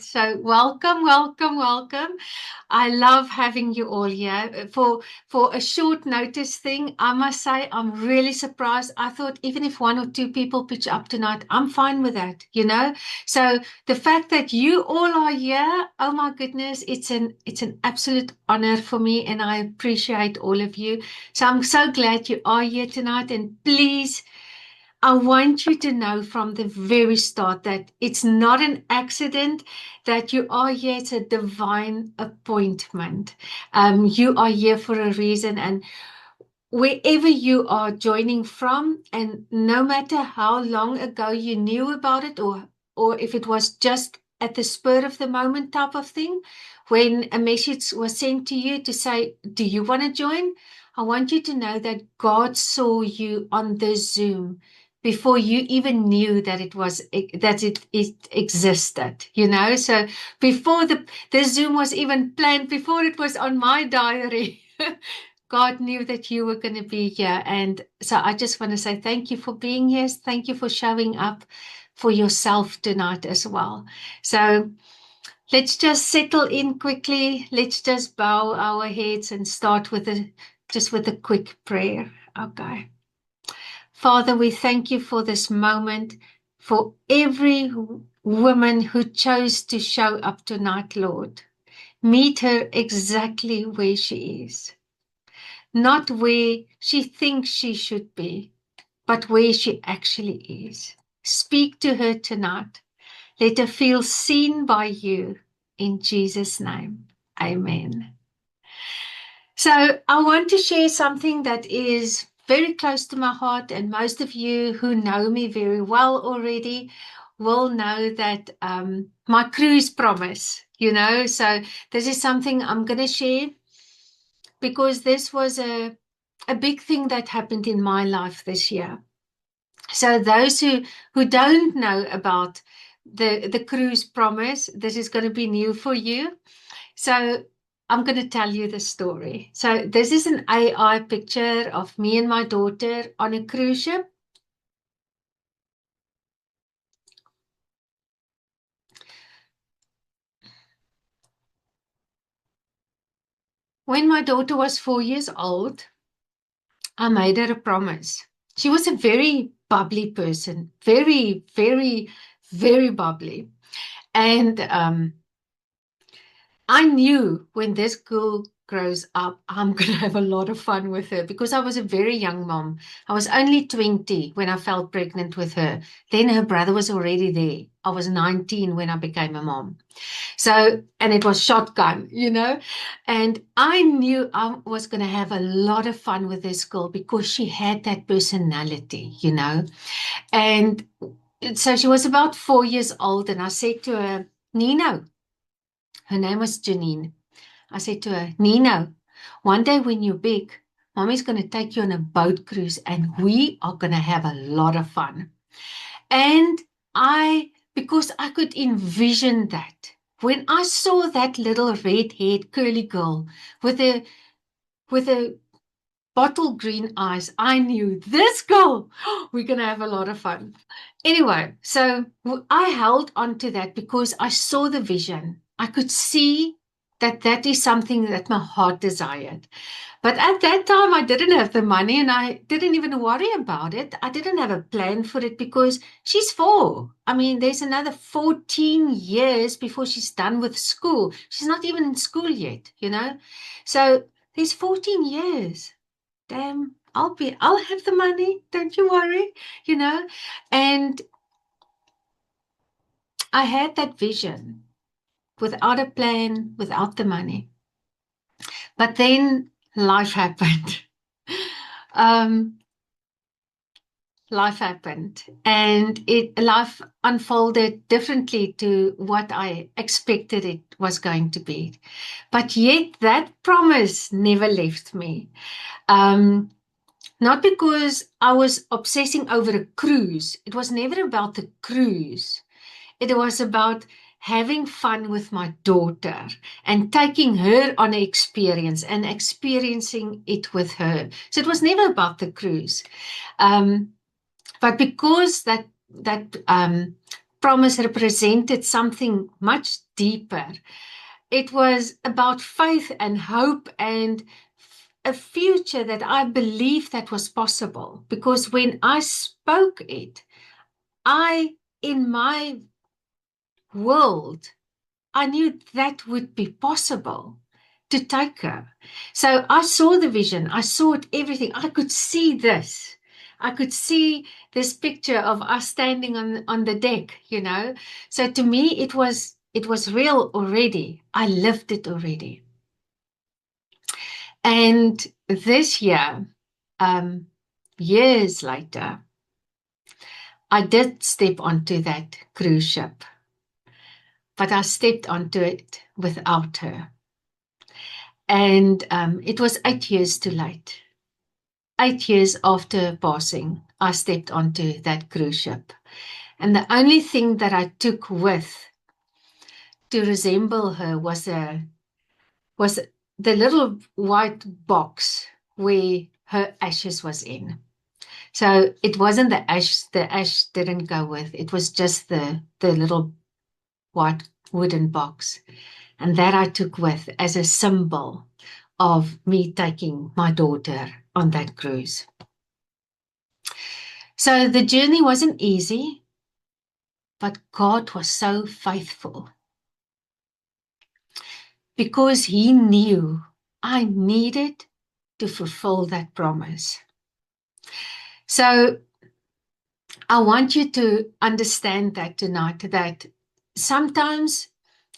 So welcome, welcome, welcome. I love having you all here. For a short notice thing, I must say I'm really surprised. I thought even if one or two people pitch up tonight, I'm fine with that. So the fact that you all are here, oh my goodness, it's an absolute honor for me, and I appreciate all of you. So I'm so glad you are here tonight, and please, I want you to know from the very start that it's not an accident that you are here. It's a divine appointment. You are here for a reason, and wherever you are joining from, and no matter how long ago you knew about it, or if it was just at the spur of the moment type of thing, when a message was sent to you to say, do you want to join? I want you to know that God saw you on the Zoom before you even knew that it existed. So before the Zoom was even planned, before it was on my diary, God knew that you were going to be here. And so I just want to say thank you for being here. Thank you for showing up for yourself tonight as well. So let's just settle in quickly. Let's just bow our heads and start with a quick prayer. Okay. Father, we thank you for this moment, for every woman who chose to show up tonight, Lord. Meet her exactly where she is. Not where she thinks she should be, but where she actually is. Speak to her tonight. Let her feel seen by you. In Jesus' name, amen. So I want to share something that is very close to my heart, and most of you who know me very well already will know that my cruise promise. So this is something I'm going to share because this was a big thing that happened in my life this year. So those who don't know about the cruise promise, this is going to be new for you. So I'm going to tell you the story. So this is an AI picture of me and my daughter on a cruise ship. When my daughter was 4 years old, I made her a promise. She was a very bubbly person, very, very, very bubbly. And I knew when this girl grows up, I'm going to have a lot of fun with her because I was a very young mom. I was only 20 when I fell pregnant with her. Then her brother was already there. I was 19 when I became a mom. So, and it was shotgun. And I knew I was going to have a lot of fun with this girl because she had that personality. And so she was about 4 years old, and I said to her, Nino, her name was Janine. I said to her, Nino, one day when you're big, Mommy's going to take you on a boat cruise and we are going to have a lot of fun. And because I could envision that, when I saw that little red-haired curly girl with a bottle green eyes, I knew this girl, we're going to have a lot of fun. Anyway, so I held on to that because I saw the vision. I could see that is something that my heart desired. But at that time, I didn't have the money and I didn't even worry about it. I didn't have a plan for it because she's 4. I mean, there's another 14 years before she's done with school. She's not even in school yet. So there's 14 years. Damn, I'll have the money. Don't you worry. And I had that vision without a plan, without the money. But then life happened. Life happened, and life unfolded differently to what I expected it was going to be. But yet that promise never left me. Not because I was obsessing over a cruise. It was never about the cruise. It was about having fun with my daughter and taking her on an experience and experiencing it with her. So it was never about the cruise. But because that promise represented something much deeper. It was about faith and hope and a future that I believed that was possible. Because when I spoke it, in my world, I knew that would be possible to take her. So I saw the vision. I saw it, everything. I could see this. I could see this picture of us standing on the deck, you know. So to me, it was real already. I lived it already. And this year, years later, I did step onto that cruise ship, but I stepped onto it without her. And it was 8 years too late. 8 years after passing, I stepped onto that cruise ship. And the only thing that I took with to resemble her was the little white box where her ashes was in. So it wasn't the ash didn't go with, it was just the little white wooden box. And that I took with as a symbol of me taking my daughter on that cruise. So the journey wasn't easy, but God was so faithful because He knew I needed to fulfill that promise. So I want you to understand that tonight, that sometimes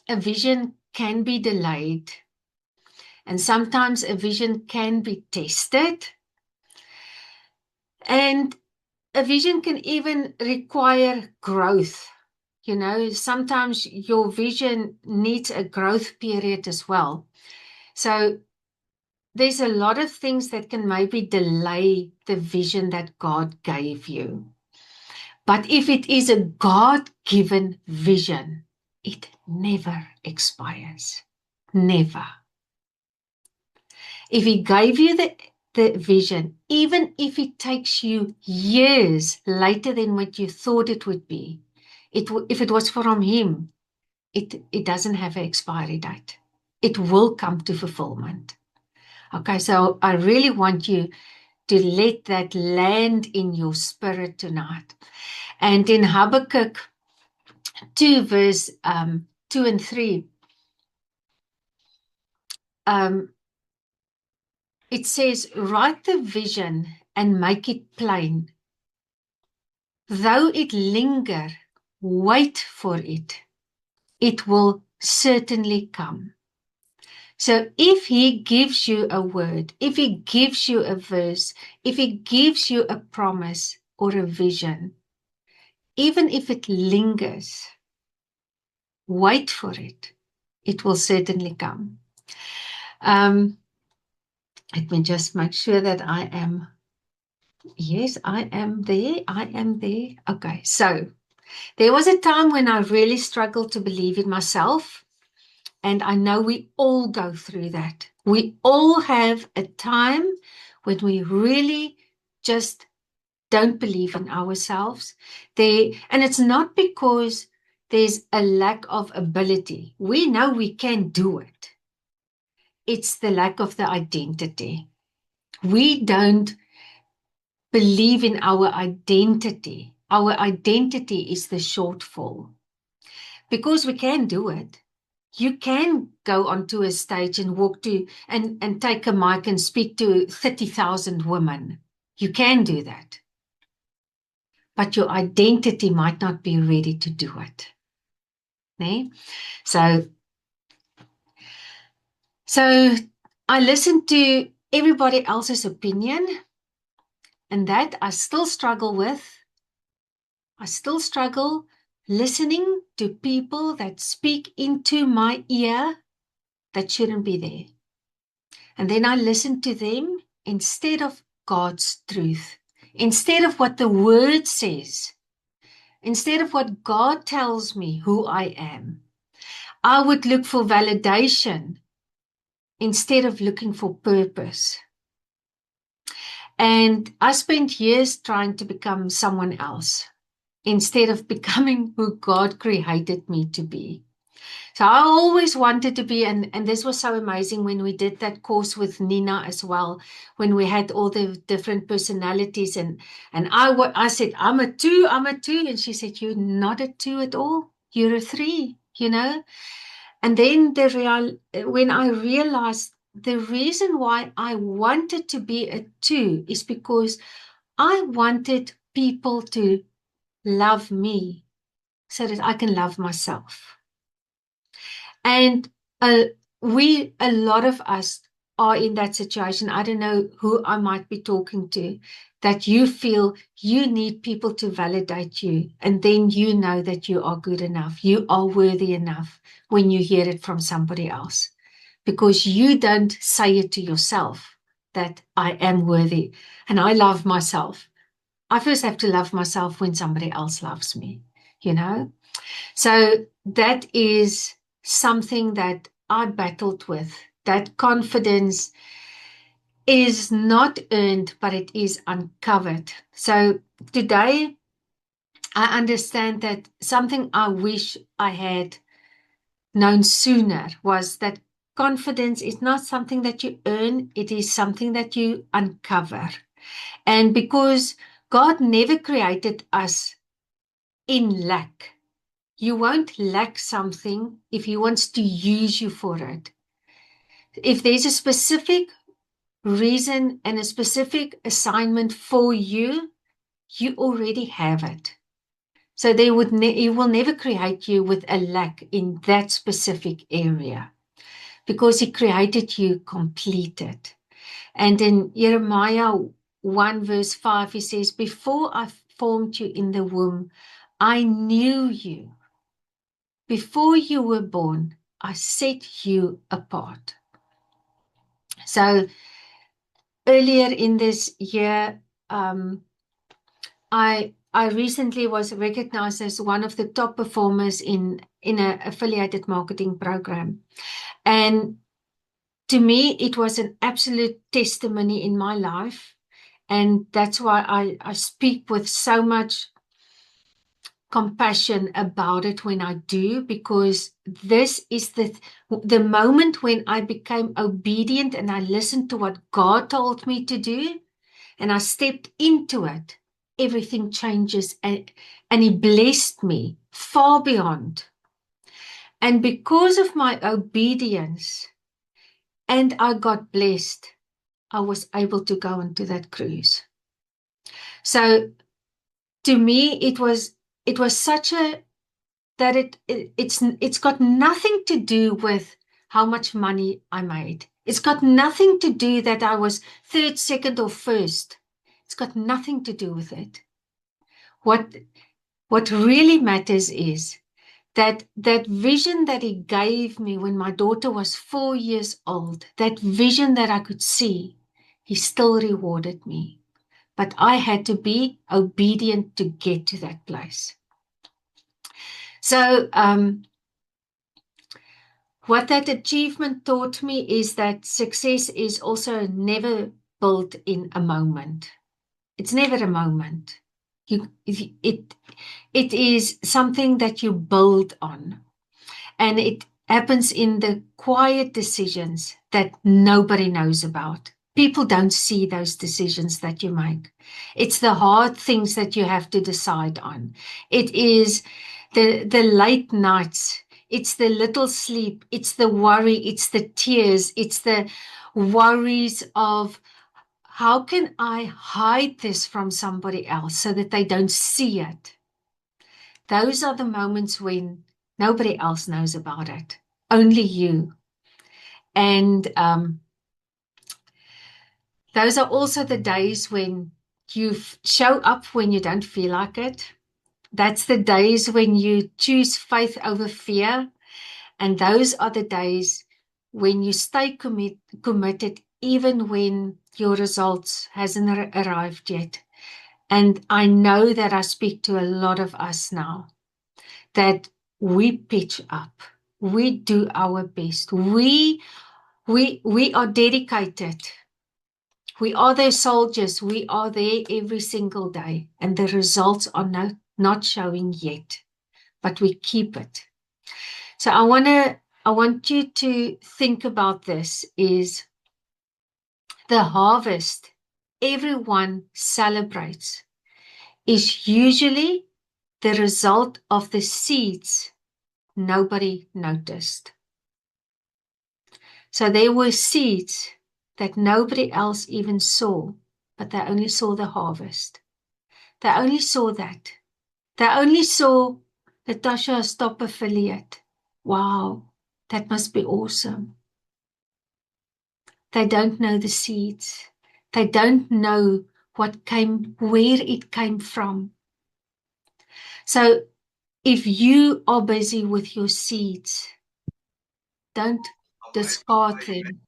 a vision can be delayed and sometimes a vision can be tested. And a vision can even require growth. You know, sometimes your vision needs a growth period as well. So there's a lot of things that can maybe delay the vision that God gave you. But if it is a God-given vision, it never expires. Never. If He gave you the vision, even if it takes you years later than what you thought it would be, if it was from Him, it doesn't have an expiry date. It will come to fulfillment. Okay, so I really want you to let that land in your spirit tonight. And in Habakkuk 2, verse 2 and 3, it says, write the vision and make it plain. Though it linger, wait for it. It will certainly come. So if He gives you a word, if He gives you a verse, if He gives you a promise or a vision, even if it lingers, wait for it. It will certainly come. Let me just make sure that I am, yes, I am there. I am there. Okay, so there was a time when I really struggled to believe in myself. And I know we all go through that. We all have a time when we really just don't believe in ourselves. And it's not because there's a lack of ability. We know we can do it. It's the lack of the identity. We don't believe in our identity. Our identity is the shortfall. Because we can do it. You can go onto a stage and walk to and take a mic and speak to 30,000 women. You can do that. But your identity might not be ready to do it. Nee? So I listened to everybody else's opinion, and that I still struggle with. I still struggle listening to people that speak into my ear that shouldn't be there. And then I listen to them instead of God's truth, instead of what the Word says, instead of what God tells me who I am. I would look for validation instead of looking for purpose. And I spent years trying to become someone else. instead of becoming who God created me to be. So I always wanted to be, and this was so amazing when we did that course with Nina as well, when we had all the different personalities, and I said, I'm a 2, and she said, you're not a 2 at all, you're a 3, you know. And then when I realized the reason why I wanted to be a 2 is because I wanted people to love me so that I can love myself. And a lot of us are in that situation. I don't know who I might be talking to, that you feel you need people to validate you. And then you know that you are good enough. You are worthy enough when you hear it from somebody else, because you don't say it to yourself that I am worthy and I love myself. I first have to love myself when somebody else loves me, you know? So that is something that I battled with. That confidence is not earned, but it is uncovered. So today I understand that something I wish I had known sooner was that confidence is not something that you earn, it is something that you uncover. And because God never created us in lack, you won't lack something if He wants to use you for it. If there's a specific reason and a specific assignment for you, you already have it. So He will never create you with a lack in that specific area, because He created you completed. And in Jeremiah 1 verse 5, He says, before I formed you in the womb, I knew you. Before you were born, I set you apart. So earlier in this year, I recently was recognized as one of the top performers in an affiliated marketing program. And to me, it was an absolute testimony in my life. And that's why I speak with so much compassion about it when I do, because this is the moment when I became obedient and I listened to what God told me to do and I stepped into it. Everything changes, and He blessed me far beyond. And because of my obedience, and I got blessed, I was able to go into that cruise. So to me, it was such a that it's got nothing to do with how much money I made. It's got nothing to do that I was third, second, or first. It's got nothing to do with it. What really matters is that vision that He gave me when my daughter was 4 years old, that vision that I could see, He still rewarded me. But I had to be obedient to get to that place. So what that achievement taught me is that success is also never built in a moment. It's never a moment. It is something that you build on. And it happens in the quiet decisions that nobody knows about. People don't see those decisions that you make. It's the hard things that you have to decide on. It is the late nights. It's the little sleep. It's the worry. It's the tears. It's the worries of, how can I hide this from somebody else so that they don't see it? Those are the moments when nobody else knows about it. Only you. And those are also the days when you show up when you don't feel like it. That's the days when you choose faith over fear. And those are the days when you stay committed even when your results hasn't arrived yet. And I know that I speak to a lot of us now, that we pitch up, we do our best, we are dedicated, we are their soldiers, we are there every single day, and the results are not showing yet, but we keep it. So I want you to think about this is the harvest everyone celebrates is usually the result of the seeds nobody noticed. So there were seeds that nobody else even saw, but they only saw the harvest. They only saw that. They only saw Natasha Stop affiliate. Wow, that must be awesome. They don't know the seeds. They don't know where it came from. So if you are busy with your seeds, don't discard them.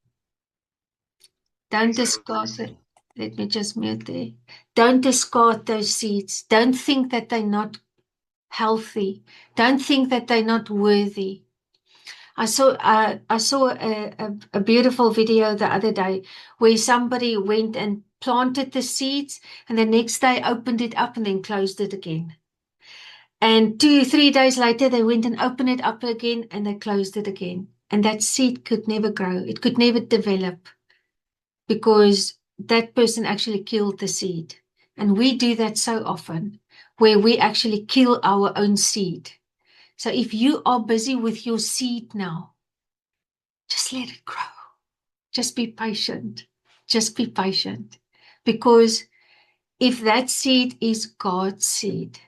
Don't discard them. Let me just mute there. Don't discard those seeds. Don't think that they're not healthy. Don't think that they're not worthy. I saw a beautiful video the other day where somebody went and planted the seeds and the next day opened it up and then closed it again. And 2-3 days later, they went and opened it up again and they closed it again. And that seed could never grow. It could never develop because that person actually killed the seed. And we do that so often where we actually kill our own seed. So if you are busy with your seed now, just let it grow. Just be patient. Just be patient. Because if that seed is God's seed,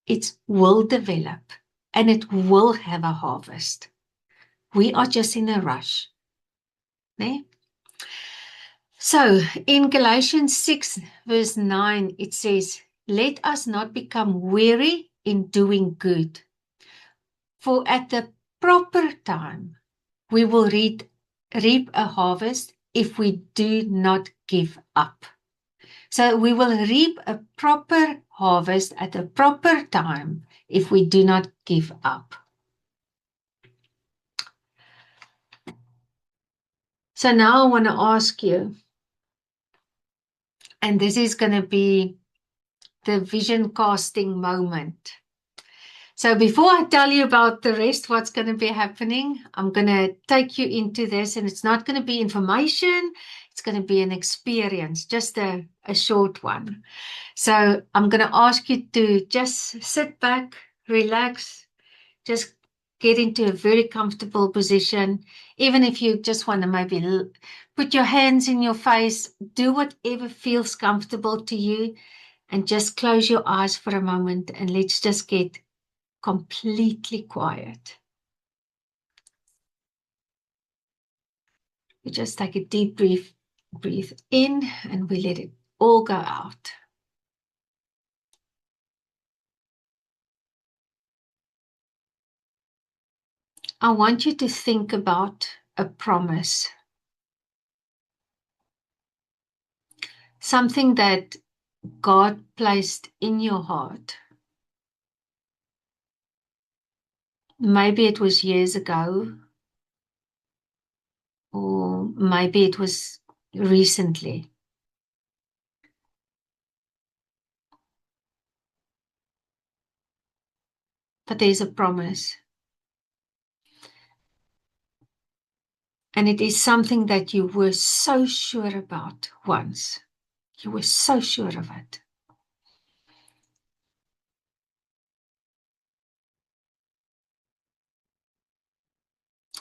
it will develop and it will have a harvest. We are just in a rush. Ne? So in Galatians 6 verse 9, it says, let us not become weary in doing good. For at the proper time, we will reap a harvest if we do not give up. So we will reap a proper harvest at a proper time if we do not give up. So now I want to ask you, and this is going to be the vision casting moment. So before I tell you about the rest, what's going to be happening, I'm going to take you into this, and it's not going to be information. It's going to be an experience, just a short one. So I'm going to ask you to just sit back, relax, just get into a very comfortable position. Even if you just want to maybe put your hands in your face, do whatever feels comfortable to you, and just close your eyes for a moment and let's just get completely quiet. We just take a deep breathe in and we let it all go out. I want you to think about a promise. Something that God placed in your heart. Maybe it was years ago, or maybe it was recently. But there's a promise. And it is something that you were so sure about once. You were so sure of it.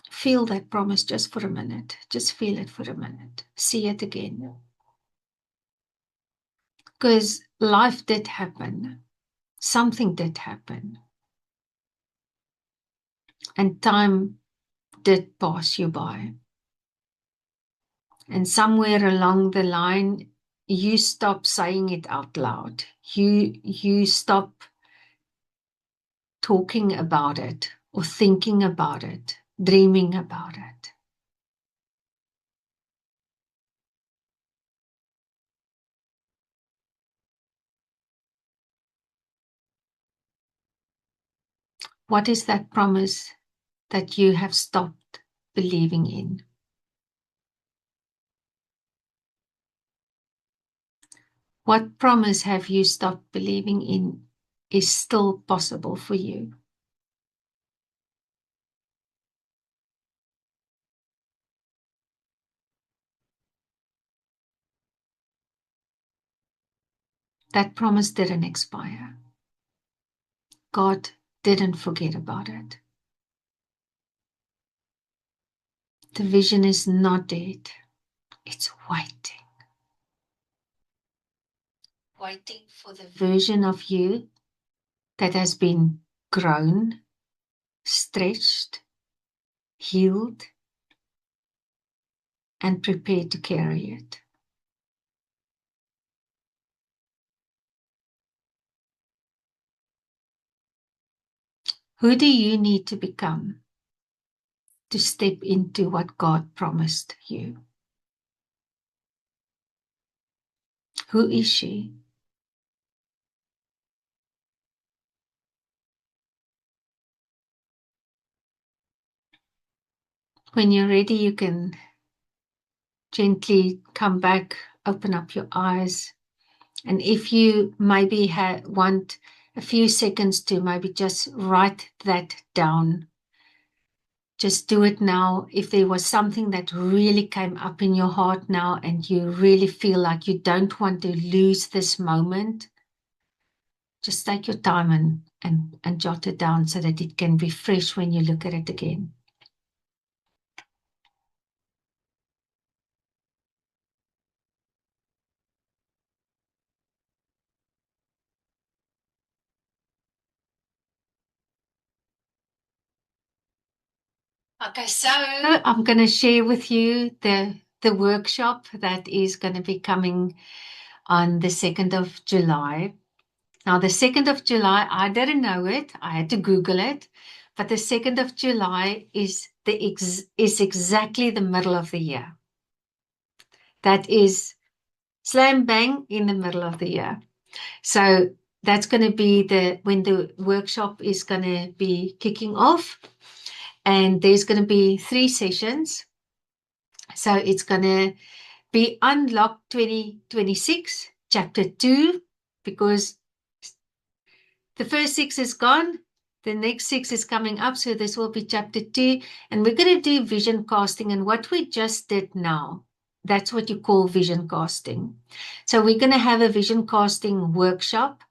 Feel that promise just for a minute. Just feel it for a minute. See it again. Because life did happen. Something did happen. And time did pass you by. And somewhere along the line, you stop saying it out loud. You stop talking about it or thinking about it, dreaming about it. What is that promise that you have stopped believing in? What promise have you stopped believing in is still possible for you. That promise didn't expire. God didn't forget about it. The vision is not dead. It's waiting. Waiting for the version of you that has been grown, stretched, healed, and prepared to carry it. Who do you need to become to step into what God promised you? Who is she? When you're ready, you can gently come back, open up your eyes. And if you maybe want a few seconds to maybe just write that down, just do it now. If there was something that really came up in your heart now and you really feel like you don't want to lose this moment, just take your time and jot it down so that it can be fresh when you look at it again. Okay, so I'm going to share with you the workshop that is going to be coming on the 2nd of July. Now, the 2nd of July, I didn't know it. I had to Google it. But the 2nd of July is exactly the middle of the year. That is slam bang in the middle of the year. So that's going to be when the workshop is going to be kicking off. And there's going to be 3 sessions. So it's going to be Unlock 2026, Chapter 2, because the first 6 is gone. The next 6 is coming up. So this will be Chapter 2. And we're going to do vision casting. And what we just did now, that's what you call vision casting. So we're going to have a vision casting workshop.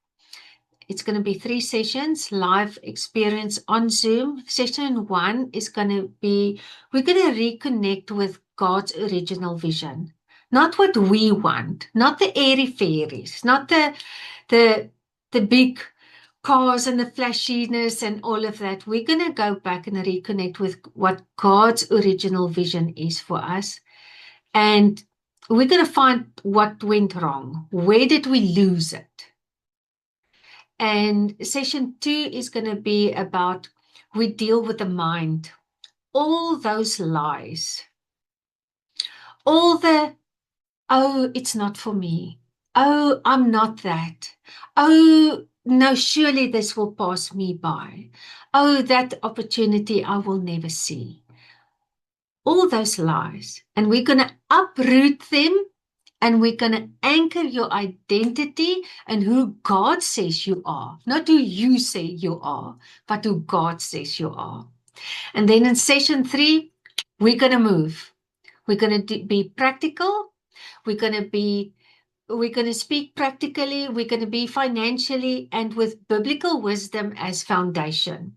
It's going to be 3 sessions, live experience on Zoom. Session 1 is going to be, we're going to reconnect with God's original vision. Not what we want, not the airy fairies, not the big cars and the flashiness and all of that. We're going to go back and reconnect with what God's original vision is for us. And we're going to find what went wrong. Where did we lose it? And session 2 is going to be about we deal with the mind. All those lies. All the, oh, it's not for me. Oh, I'm not that. Oh, no, surely this will pass me by. Oh, that opportunity I will never see. All those lies. And we're going to uproot them. And we're going to anchor your identity and who God says you are. Not who you say you are, but who God says you are. And then in session 3, we're going to move. We're going to be practical. We're going to speak practically. We're going to be financially and with biblical wisdom as foundation.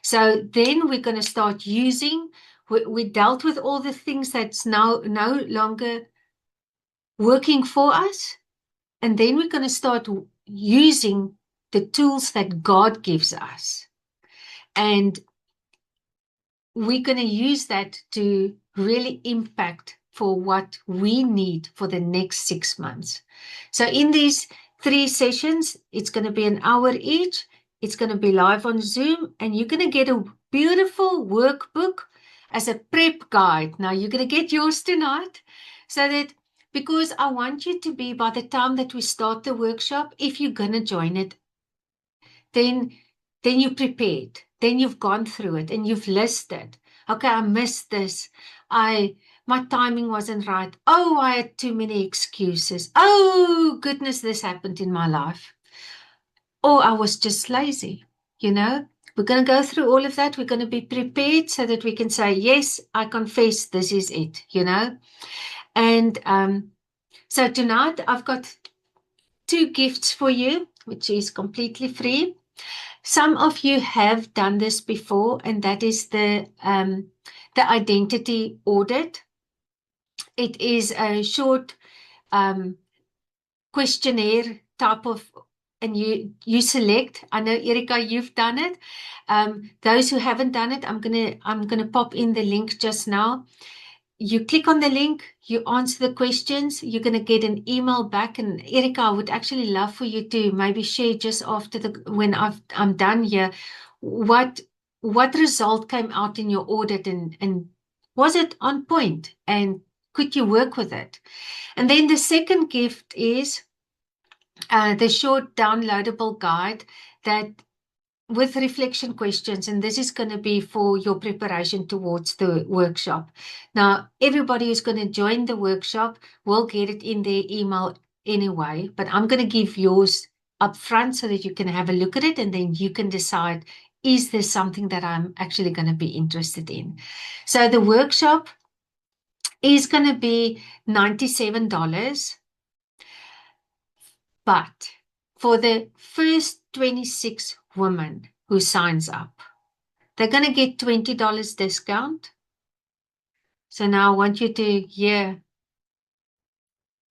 So then we're going to start using, we dealt with all the things that's now no longer working for us. And then we're going to start using the tools that God gives us. And we're going to use that to really impact for what we need for the next 6 months. So in these 3 sessions, it's going to be an hour each. It's going to be live on Zoom. And you're going to get a beautiful workbook as a prep guide. Now, you're going to get yours tonight so that because I want you to be, by the time that we start the workshop, if you're going to join it, then you're prepared. Then you've gone through it and you've listed. Okay, I missed this. My timing wasn't right. Oh, I had too many excuses. Oh, goodness, this happened in my life. or I was just lazy, you know. We're going to go through all of that. We're going to be prepared so that we can say, yes, I confess this is it, you know. And so tonight I've got 2 gifts for you, which is completely free. Some of you have done this before, and that is the identity audit. It is a short questionnaire type of, and you select. I know, Erica, you've done it. Those who haven't done it, I'm gonna pop in the link just now. You click on the link, you answer the questions, you're going to get an email back. And Erica, I would actually love for you to maybe share just after when I'm done here, what result came out in your audit, and was it on point, and could you work with it? And then the second gift is the short downloadable guide that with reflection questions, and this is going to be for your preparation towards the workshop. Now, everybody who's going to join the workshop will get it in their email anyway, but I'm going to give yours up front so that you can have a look at it, and then you can decide, is there something that I'm actually going to be interested in? So the workshop is going to be $97, but for the first 26 women who signs up, they're going to get $20 discount. So now I want you to hear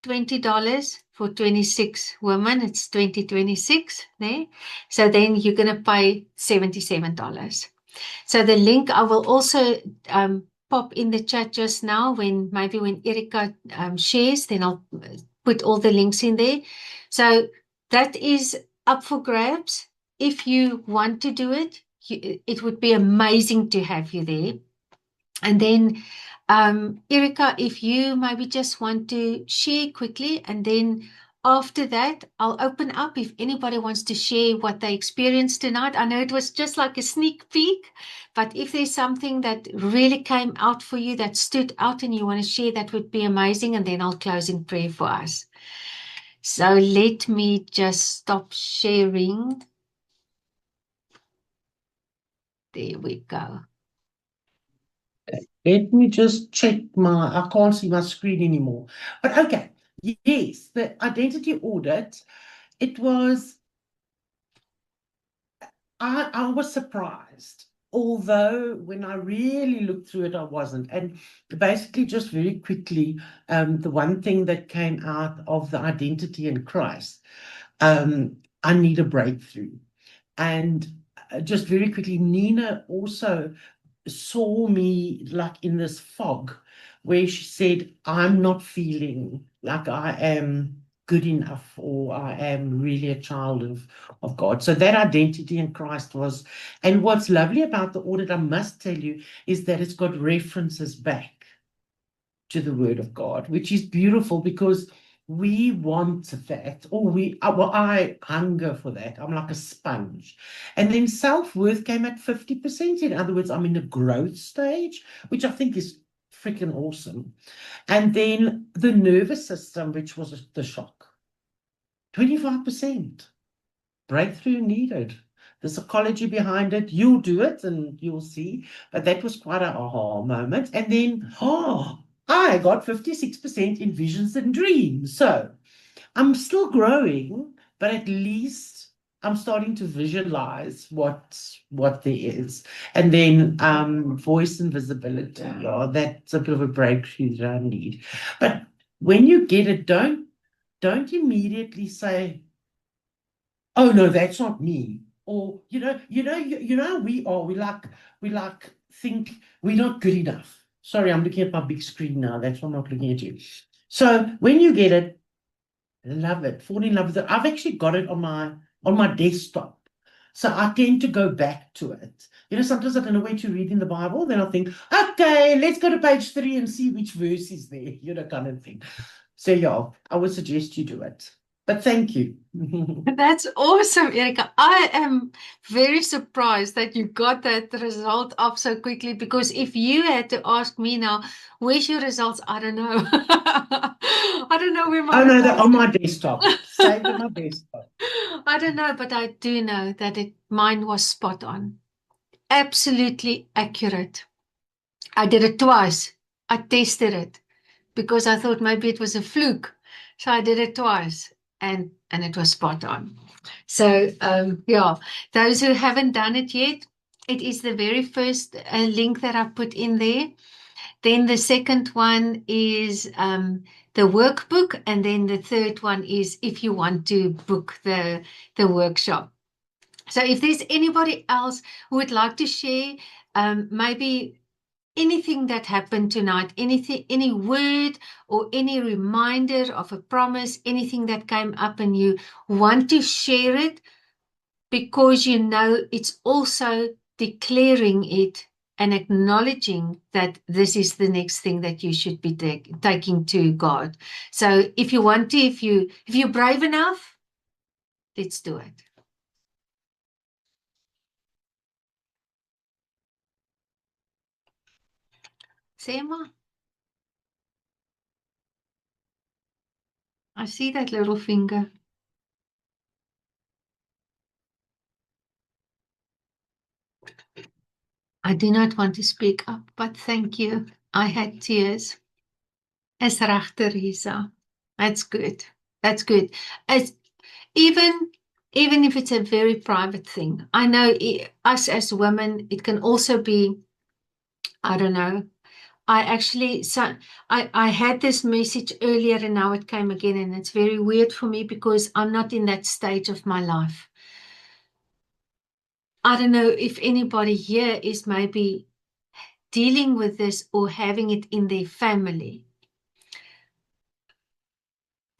$20 for 26 women. It's 2026 there. So then you're going to pay $77. So the link I will also pop in the chat just now, when Erica shares, then I'll put all the links in there. So that is up for grabs. If you want to do it, it would be amazing to have you there. And then, Erica, if you maybe just want to share quickly, and then after that, I'll open up if anybody wants to share what they experienced tonight. I know it was just like a sneak peek, but if there's something that really came out for you, that stood out, and you want to share, that would be amazing. And then I'll close in prayer for us. So let me just stop sharing. There we go. Let me just check I can't see my screen anymore. But okay, yes, the identity audit, it was, I was surprised. Although when I really looked through it, I wasn't. And basically, just very quickly, the one thing that came out of the identity in Christ, I need a breakthrough. And just very quickly, Nina also saw me like in this fog where she said, I'm not feeling like I am good enough, or I am really a child of God. So that identity in Christ was, and what's lovely about the audit, I must tell you, is that it's got references back to the Word of God, which is beautiful, because we want that, or I hunger for that. I'm like a sponge. And then self-worth came at 50%. In other words, I'm in a growth stage, which I think is freaking awesome. And then the nervous system, which was the shock, 25%. Breakthrough needed. The psychology behind it, you'll do it and you'll see. But that was quite an aha moment. And then, I got 56% in visions and dreams. So I'm still growing, but at least I'm starting to visualize what there is. And then voice and visibility, that's a bit of a breakthrough that I need. But when you get it, don't immediately say, oh no, that's not me. Or we think we're not good enough. Sorry, I'm looking at my big screen now. That's why I'm not looking at you. So when you get it, love it, fall in love with it. I've actually got it on my desktop. So I tend to go back to it. Sometimes I don't know where to read in the Bible. Then I think, okay, let's go to page 3 and see which verse is there, kind of thing. So yeah, I would suggest you do it. But thank you. That's awesome, Erica. I am very surprised that you got that result up so quickly, because if you had to ask me now, where's your results? I don't know. I don't know where my Oh no, they're results. on my desktop. Saved on my desktop. I don't know, but I do know that mine was spot on. Absolutely accurate. I did it twice. I tested it because I thought maybe it was a fluke. So I did it twice, and it was spot on. So yeah, those who haven't done it yet, it is the very first link that I put in there. Then the second one is the workbook, and then the third one is if you want to book the workshop. So if there's anybody else who would like to share, maybe anything that happened tonight, anything, any word or any reminder of a promise, anything that came up and you want to share it because you know it's also declaring it and acknowledging that this is the next thing that you should be taking to God. So if you want to, if you're brave enough, let's do it. Sema, I see that little finger. I do not want to speak up, but thank you. I had tears. Is reg, Teresa. That's good. That's good. As even if it's a very private thing, I know us as women, it can also be, I don't know. I had this message earlier and now it came again, and it's very weird for me because I'm not in that stage of my life. I don't know if anybody here is maybe dealing with this or having it in their family.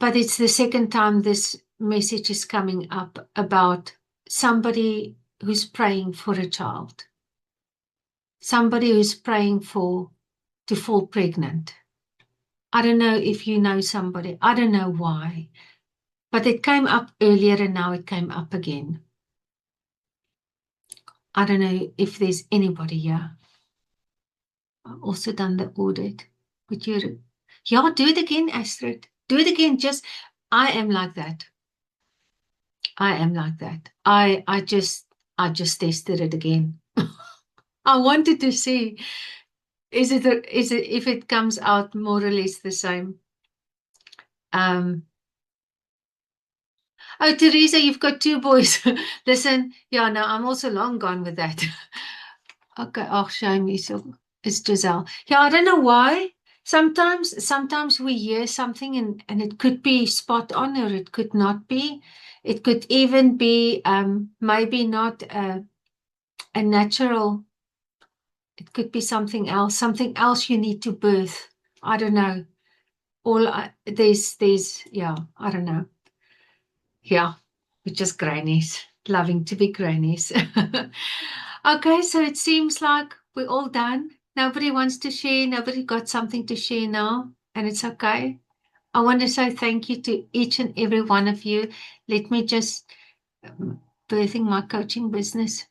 But it's the second time this message is coming up about somebody who's praying for a child, somebody who's praying to fall pregnant. I don't know if you know somebody. I don't know why, but it came up earlier and now it came up again. I don't know if there's anybody here. I've also done the audit. But yeah, do it again, Astrid. Do it again. I am like that. I am like that. I just tested it again. I wanted to see is it if it comes out more or less the same. Oh, Teresa, you've got two boys. Listen, yeah, no, I'm also long gone with that. Okay, oh, shame is Giselle. Yeah, I don't know why. Sometimes we hear something and it could be spot on or it could not be. It could even be maybe not a natural. It could be something else you need to birth. I don't know. There's yeah, I don't know. Yeah, we're just grannies, loving to be grannies. Okay, so it seems like we're all done. Nobody wants to share. Nobody got something to share now, and it's okay. I want to say thank you to each and every one of you. Let me just birthing my coaching business.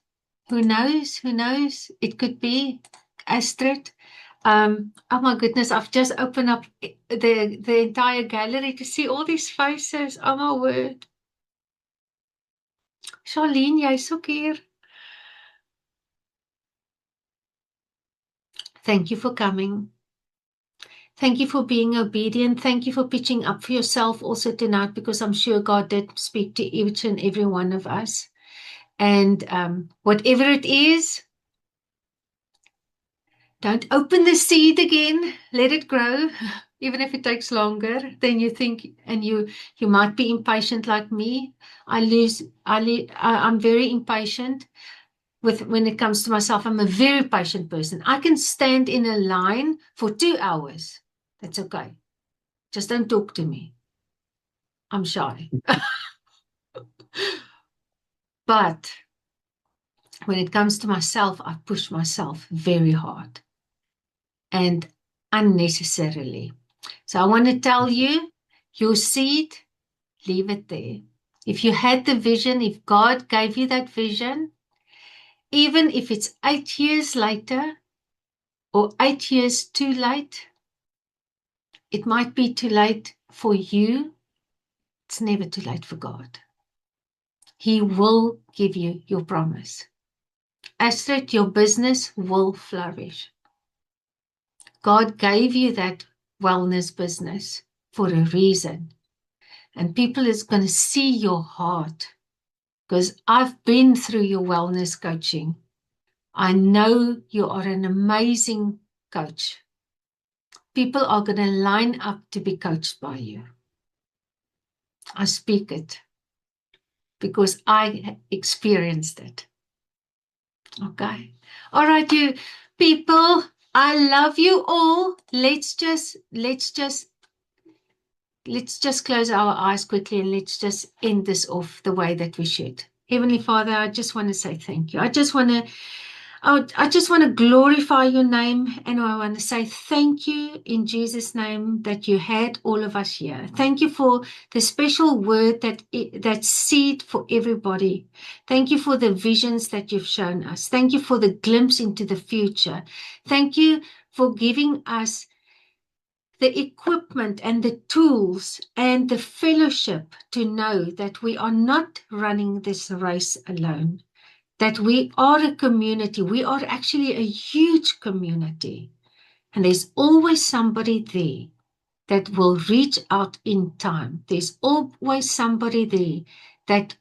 Who knows? Who knows? It could be Astrid. Oh my goodness, I've just opened up the entire gallery to see all these faces. Oh my word. Charlene, jy's ook hier. Thank you for coming. Thank you for being obedient. Thank you for pitching up for yourself also tonight, because I'm sure God did speak to each and every one of us. And whatever it is, don't open the seed again. Let it grow, even if it takes longer than you think. And you might be impatient like me. I'm very impatient. When it comes to myself, I'm a very patient person. I can stand in a line for 2 hours. That's okay. Just don't talk to me. I'm shy. But when it comes to myself, I push myself very hard and unnecessarily. So I want to tell you, your seed, leave it there. If you had the vision, if God gave you that vision, even if it's 8 years later or 8 years too late, it might be too late for you. It's never too late for God. He will give you your promise. Astrid, your business will flourish. God gave you that wellness business for a reason. And people is going to see your heart, because I've been through your wellness coaching. I know you are an amazing coach. People are going to line up to be coached by you. I speak it because I experienced it. Okay. All right, you people, I love you all. Let's just close our eyes quickly and let's just end this off the way that we should. Heavenly Father, I just want to say thank you. I just want to glorify your name, and I want to say thank you in Jesus' name that you had all of us here. Thank you for the special word that seed for everybody. Thank you for the visions that you've shown us. Thank you for the glimpse into the future. Thank you for giving us the equipment and the tools and the fellowship to know that we are not running this race alone, that we are a community. We are actually a huge community. And there's always somebody there that will reach out in time. There's always somebody there that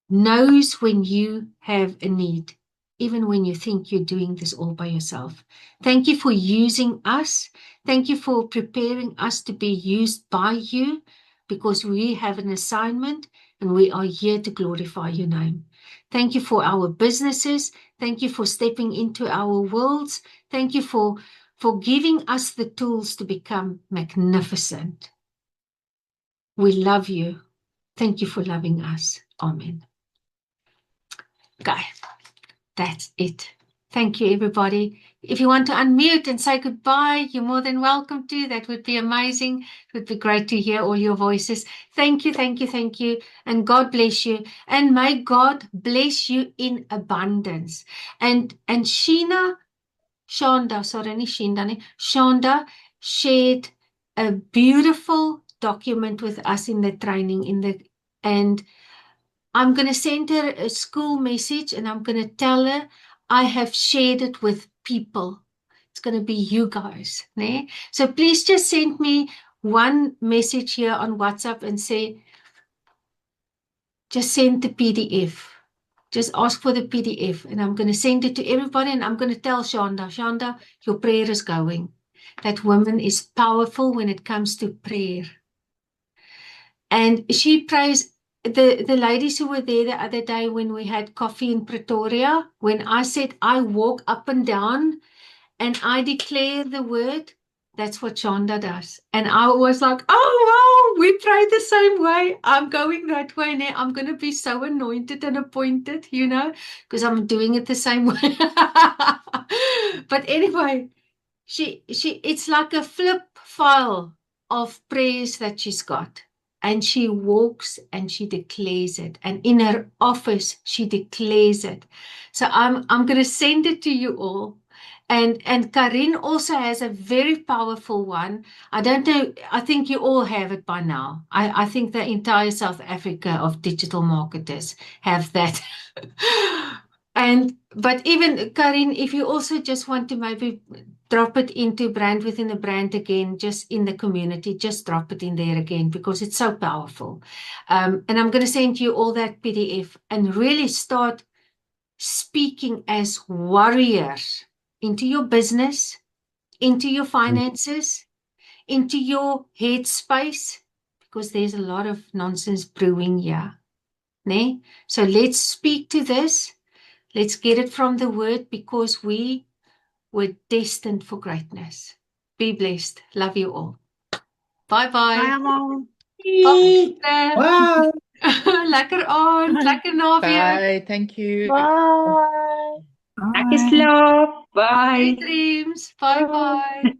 knows when you have a need, even when you think you're doing this all by yourself. Thank you for using us. Thank you for preparing us to be used by you, because we have an assignment and we are here to glorify your name. Thank you for our businesses. Thank you for stepping into our worlds. Thank you for giving us the tools to become magnificent. We love you. Thank you for loving us. Amen. Okay, that's it. Thank you, everybody. If you want to unmute and say goodbye, you're more than welcome to. That would be amazing. It would be great to hear all your voices. Thank you, thank you, thank you. And God bless you. And may God bless you in abundance. And Shonda shared a beautiful document with us in the training, and I'm going to send her a school message, and I'm going to tell her I have shared it with people. It's going to be you guys. Né? So please just send me one message here on WhatsApp and say, just send the PDF. Just ask for the PDF, and I'm going to send it to everybody, and I'm going to tell Shonda, your prayer is going. That woman is powerful when it comes to prayer. And she prays. The ladies who were there the other day when we had coffee in Pretoria, when I said I walk up and down and I declare the word, that's what Shonda does. And I was like, oh, wow, we pray the same way. I'm going that way now. I'm going to be so anointed and appointed, because I'm doing it the same way. But anyway, it's like a flip file of prayers that she's got. And she walks and she declares it. And in her office, she declares it. So I'm going to send it to you all. And Karin also has a very powerful one. I don't know. I think you all have it by now. I think the entire South Africa of digital marketers have that. But even Karin, if you also just want to maybe drop it into Brand Within a Brand again, just in the community, just drop it in there again, because it's so powerful. And I'm going to send you all that PDF and really start speaking as warriors into your business, into your finances, into your headspace, because there's a lot of nonsense brewing here. Né? So let's speak to this. Let's get it from the word, because we were destined for greatness. Be blessed. Love you all. Bye-bye. Bye allemaal. Wow. Lekker aand, lekker naweek. Bye. Thank you. Bye. Lekker slaap. Sweet Bye. dreams. Bye-bye.